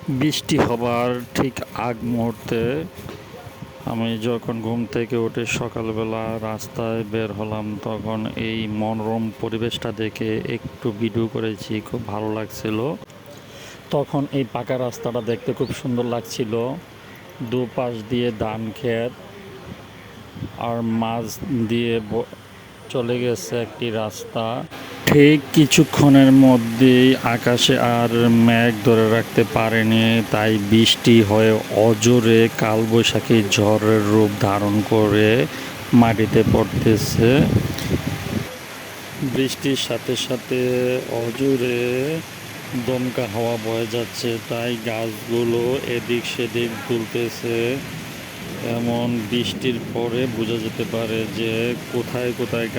বৃষ্টি হবার ঠিক আগ মুহূর্তে আমি যখন ঘুম থেকে উঠে সকালবেলা রাস্তায় বের হলাম, তখন এই মনোরম পরিবেশটা দেখে একটু ভিডিও করেছি, খুব ভালো লাগছিল। তখন এই পাকা রাস্তাটা দেখতে খুব সুন্দর লাগছিল। দুপাশ দিয়ে ধান ক্ষেত আর মাছ দিয়ে চলে গেছে একটি রাস্তা। ঠিক কিছুক্ষণের মধ্যেই আকাশে আর মেঘ ধরে রাখতে পারেনি, তাই বৃষ্টি হয়ে অজোরে কালবৈশাখী ঝড়ের রূপ ধারণ করে মাটিতে পড়তেছে। বৃষ্টির সাথে সাথে অজোরে দমকা হাওয়া বয়ে যাচ্ছে, তাই গাছগুলো এদিক সেদিক দুলতেছে। এমন বৃষ্টির পরে বোঝা যেতে পারে যে কোথায় কোথায়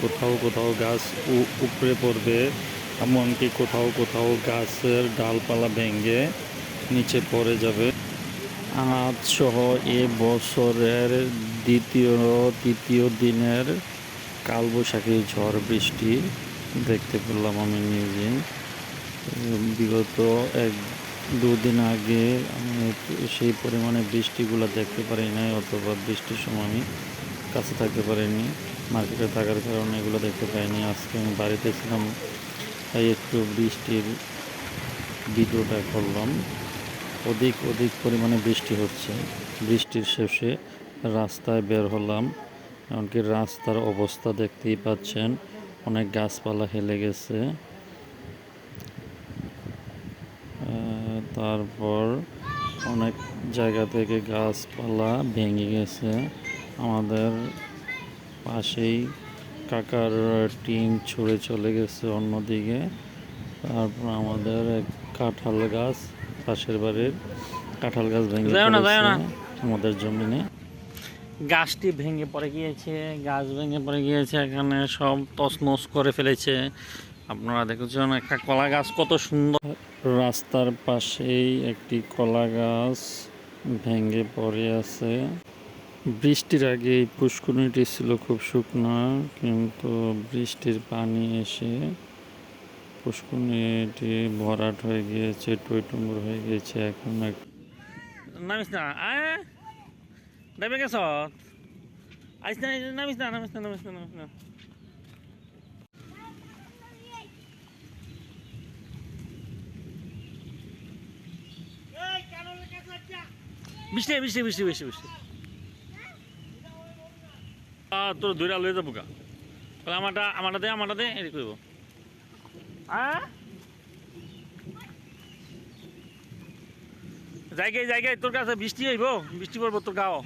কোথাও কোথাও গাছ উপড়ে পড়বে, এমনকি কোথাও কোথাও গাছের ডালপালা ভেঙে নিচে পড়ে যাবে। আজ সহ এ বছরের তৃতীয় দিনের কালবৈশাখী ঝড় বৃষ্টি দেখতে পেলাম আমি নিজে। বিগত দুদিন আগে আমি সেই পরিমাণে বৃষ্টিগুলো দেখতে পারি নাই, অথবা বৃষ্টির সময় আমি কাছে থাকতে পারিনি, মার্কেটে থাকার কারণে এগুলো দেখতে পাইনি। আজকে আমি বাড়িতে ছিলাম, তাই একটু বৃষ্টির ভিডিওটা করলাম। অধিক পরিমাণে বৃষ্টি হচ্ছে। বৃষ্টির শেষে রাস্তায় বের হলাম, এমনকি রাস্তার অবস্থা দেখতেই পাচ্ছেন, অনেক গাছপালা হেলে গেছে। তারপর অনেক জায়গা থেকে গাছপালা ভেঙে গেছে। আমাদের পাশেই কাকার টিন ছুঁড়ে চলে গেছে অন্যদিকে। তারপর আমাদের এক কাঁঠাল গাছ, পাশের বাড়ির কাঁঠাল গাছ ভেঙে পড়েছে আমাদের জমিনে। গাছটি ভেঙে পড়ে গিয়েছে, এখানে সব তছনছ করে ফেলেছে। আপনারা দেখেছেন একটা কলা গাছ কত সুন্দর। রাস্তার পাশেই একটি কলা গাছ ভেঙে পড়ে আছে। বৃষ্টির আগে এই পুষ্করিণীটি ছিল খুব শুকনো, কিন্তু বৃষ্টির পানি এসে পুষ্করিণীটি ভরাট হয়ে গিয়েছে, টইটুম্বুর হয়ে গিয়েছে। এখন নামিস না, দেবে গেছ আইস না, নামিস না। বৃষ্টি তোর ধরে লয়ে যাবো গা, আমারটা দে এটি করবো। জায়গায় তোর কাছে বৃষ্টি হইব, বৃষ্টি পড়বো তোর গাও।